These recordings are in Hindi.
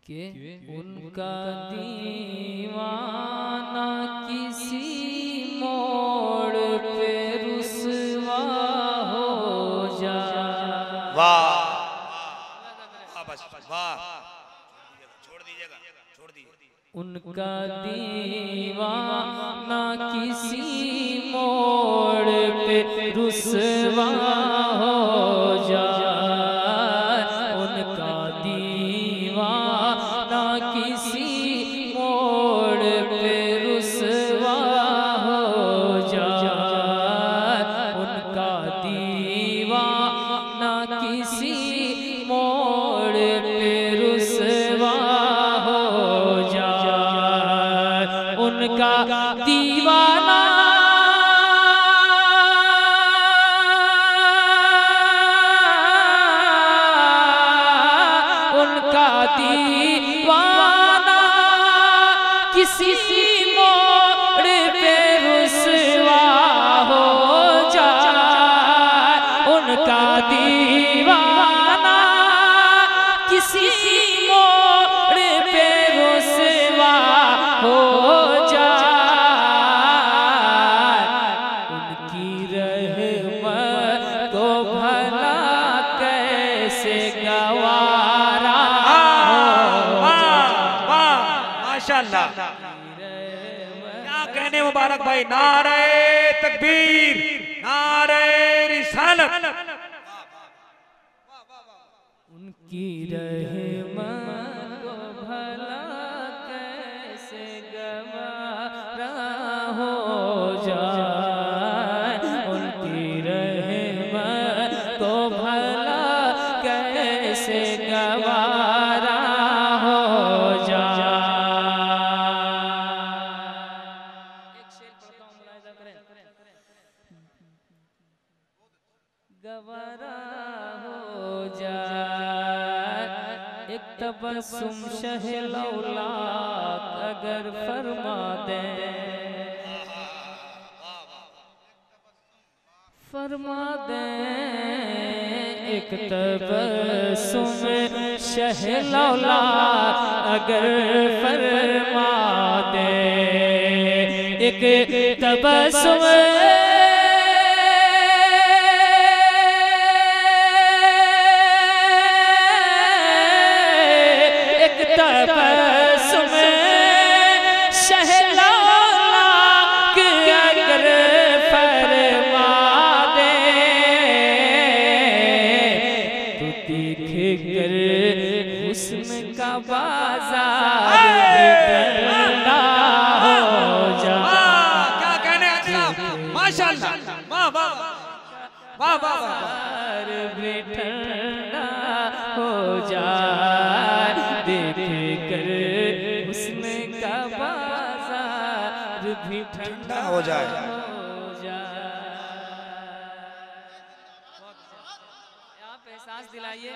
कि उनका दीवाना किसी मोड़ पे रुसवा हो जाए। वाह वाह, छोड़ दीजिएगा, छोड़ दीजिए। उनका दीवाना किसी मोड़ पे रुसवा हो जाए। उनका दीवाना किसी मोड़ पे रुसवा हो जाए। उनका दीवाना किसी मोड़ पे रुसवा हो जाए। उनका दीवाना दीवाना किसी मोड़ पे रुसवा हो जाए। उनका दीवाना किसी मोड़ पे रुसवा हो जाए। उनकी रहमत को भला कैसे गवारा। माशाअल्लाह, क्या कहने मुबारक भाई। नारे तकबीर, नारे रिसालत। उनकी रहमत को भला कैसे गवारा हो जाए। उनकी रहमत को भला कैसे गवारा हो जाए। गवारा हो जाए। एक तबस्सुम शहे लौलाक अगर फरमा दे, फरमा दे। एक तबस्सुम शहे लौलाक अगर फरमा दे। एक तबस्सुम तबस्सुम शहलाक अगर फरमा दे तो देख कर हुस्न का बाजार ठंडा हो जाए। क्या कहने अच्छा, माशाअल्लाह, वाह वाह वाह वाह वाह। भी ठंडा हो जाए। देख कर हुस्न का बाजार भी ठंडा हो जाए। आप एहसास दिलाइए,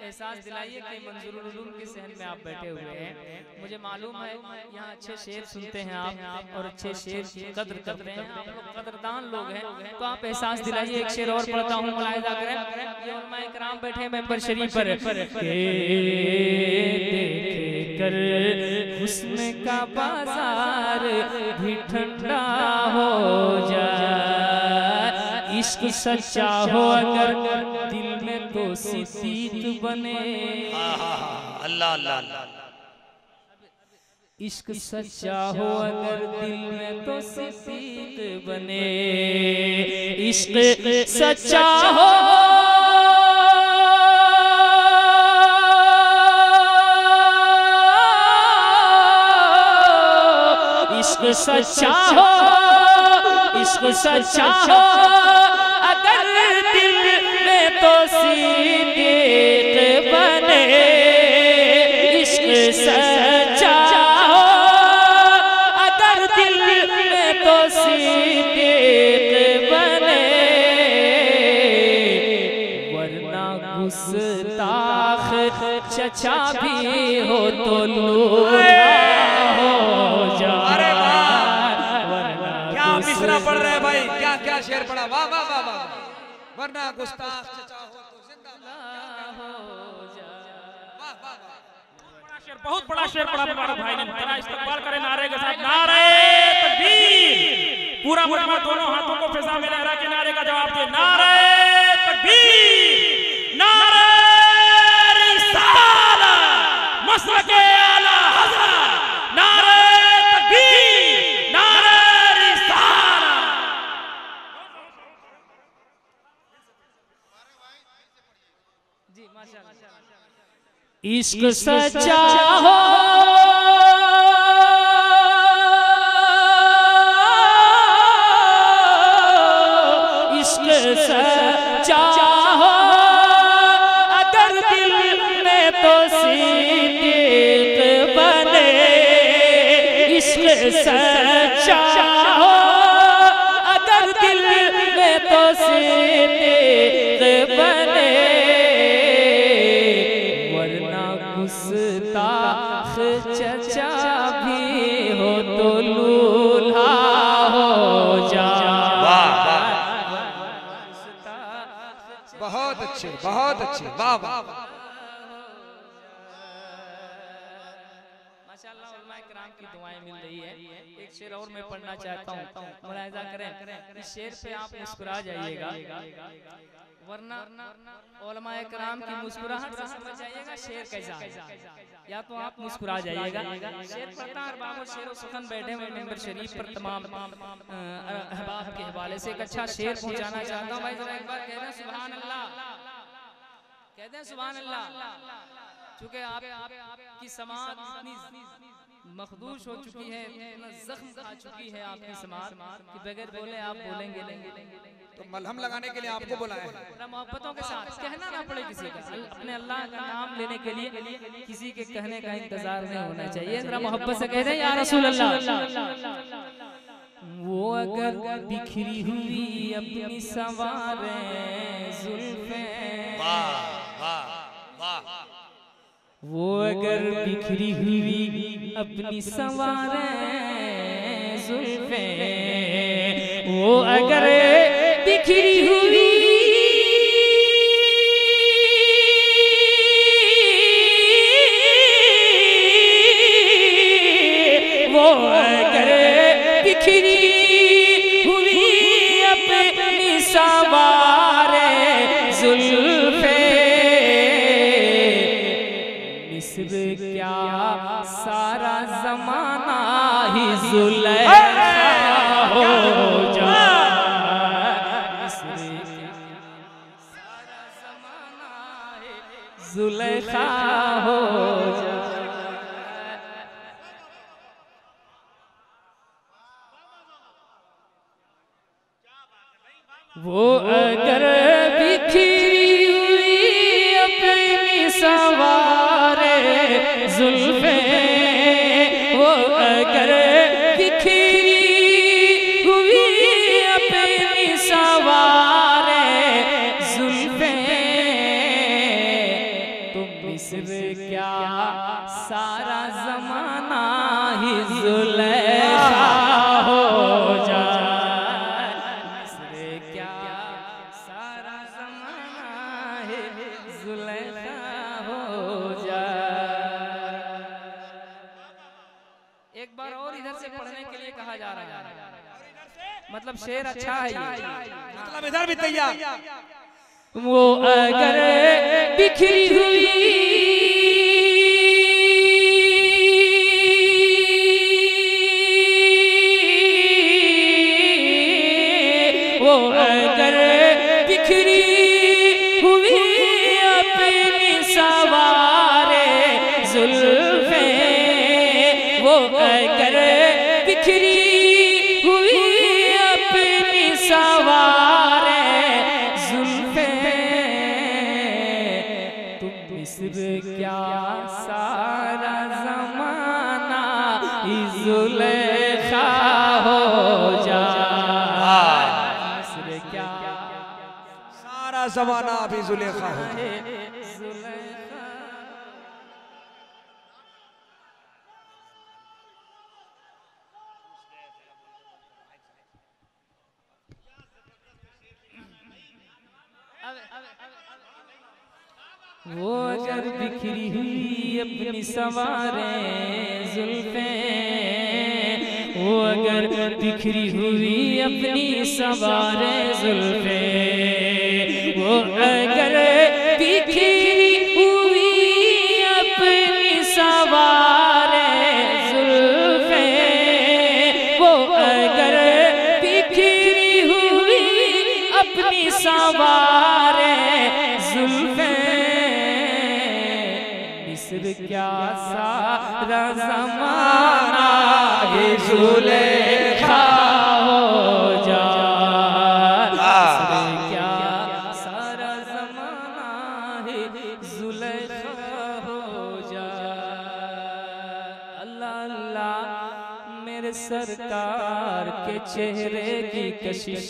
एहसास दिलाइए कि मंजूरुल उलूम के सहन में आप बैठे हुए हैं। मुझे मालूम है यहाँ अच्छे शेर सुनते हैं आप और अच्छे शेर कद्र करते हैं। आप लोग कदरदान लोग हैं, तो आप एहसास दिलाइए। एक शेर और पढ़ता हूँ, मुलाहिजा करें। ये उलमाए किराम बैठे हैं मेंबर शरीफ पर। देख कर हुस्न का बाजार भी ठंडा हो जाए। इश्क सच्चा हो अगर दिल में तो सीत बने। अल्लाह अल्लाह अल्लाह। इश्क सच्चा हो अगर दिल में तो सीत बने। इश्क सच्चा हो इश्क सच्चा हो, इश्क सच्चा हो अगर दिल में तो सिद्दीक बने। इश्क सच्चा हो अगर दिल में तो सिद्दीक बने। वरना गुस्ताख चचा भी हो तो लूल्हा हो जाए। क्या मिसरा पढ़ रहे हैं भाई, क्या क्या शेर पढ़ा। वाह वाह वाह वाह। वरना गुस्ताख चचा हो तो जिंदा हो जाए। वाह वाह वाह। बहुत बड़ा शेर पड़ा मुबारक भाई ने। जरा इस्तकबाल करें नारे के साथ, नारे तकबीर। पूरा मजमा दोनों हाथों को फिजा में लहरा के नारे का जवाब दे, नारे तकबीर, नारे रिसालत, मसलके आला हज़रत, नारे तकबीर, नारे रिसालत। जी माशाअल्लाह। इश्क सच्चा हो इश्क सच्चा हो अगर दिल में तो सिद्दीक बने। इश्क सच्चा हो अगर दिल में तो सिद्दीक बने। गुस्ताख चचा भी हो तो लूल्हा हो जा। बहुत अच्छे, बहुत अच्छे, वाह वाह। माशाअल्लाह उलमाए किराम की दुआएं मिल रही है। एक शेर और मैं पढ़ना चाहता हूँ, मुलाहिजा करें। इस शेर पे आप मुस्कुरा जाइएगा, वरना उलमाए किराम की मुस्कुराहट से समझ जाइएगा शेर कैसा है। या तो आप मुस्कुरा जाइएगा। शेर पढ़ता अरबाब शेर व सुखन बैठे हुए मेंबर शरीफ पर तमाम अहबाब के हवाले से एक अच्छा शेर पहुंचाना चाहता हूँ। भाई जरा एक बार कह दें सुभान अल्लाह, कह दें सुभान अल्लाह। चूंकि आपकी समाज इतनी मखदूश हो चुकी है, इतना जख्म खा चुकी है आपकी समाज कि बगैर बोले आप बोलेंगे नहीं। तो मलहम लगाने के लिए आपको बुलाया है। मोहब्बतों के साथ कहना ना पड़े किसी का, अपने अल्लाह का नाम लेने के लिए किसी के कहने का इंतजार नहीं होना चाहिए। जरा मोहब्बत से कह दें या रसूल अल्लाह। वो अगर बिखरी हुई अपनी सवारें जुल्फें, वो अगर बिखरी हुई अपनी सवारें जुल्फें, वो अगर बिखरी हुई वो अगर बिखरी हुई अपनी सवारें जुल्फें, मिस्र क्या सारा जमाना ही जुलेखा हो जाए। मिस्र सारा जमाना ही जुलेखा हो जाए। वो अगर बिखरी हुई अपनी सवारे जुल्फें, वो अगर बिखरी हुई अपनी सवारे जुल्फें, तो मिस्र क्या सारा जमाना ही जुलेखा हो जाए। एक बार और इधर से पढ़ने के लिए कहा जा रहा है, मतलब शेर अच्छा है ये, मतलब इधर भी तैयार। वो अगर बिखरी हुई वो अगर बिखरी हुई अपनी सवारे जुल्फें, वो अगर बिखरी हुई अपनी सवारे जुल्फें, तुम मिस्र क्या सारा जमाना ही जुलेखा हो जाए। मिस्र क्या सारा जमाना अभी जुलेखा हो जाए। वो अगर बिखरी हुई अपनी सवारे जुल्फें, वो अगर बिखरी हुई अपनी सवारे जुल्फें, वो अगर बिखरी हुई अपनी सवारे जुल्फें, वो अगर बिखरी हुई अपनी सवारे जुल्फें, मिस्र क्या सारा ज़माना है ज़ुलेखा हो जाए, मिस्र क्या सारा ज़माना है ज़ुलेखा हो जाए। अल्लाह अल्लाह मेरे सरकार के चेहरे की कशिश,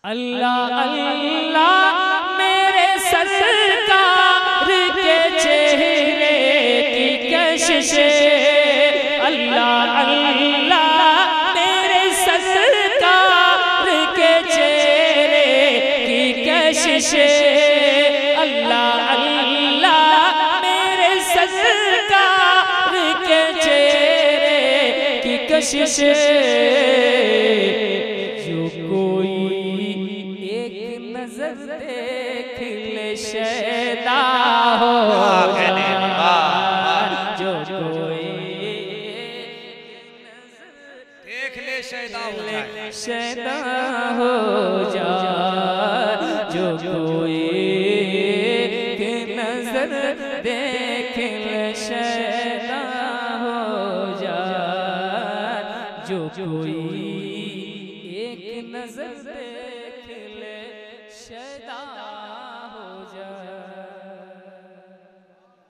अल्लाह अल्लाह मेरे सरकार के चेहरे की कशिश, अल्लाह अल्लाह मेरे सरकार के चेहरे की कशिश, अल्लाह अल्लाह मेरे सरकार के चेहरे की कशिश। जो कोई एक नजर देख ले शैदा हो जाए, जो कोई देख ले शैदा हो जाए, शैदा हो जाए, जो कोई एक नजर देख ले शैदा हो जाए, जो कोई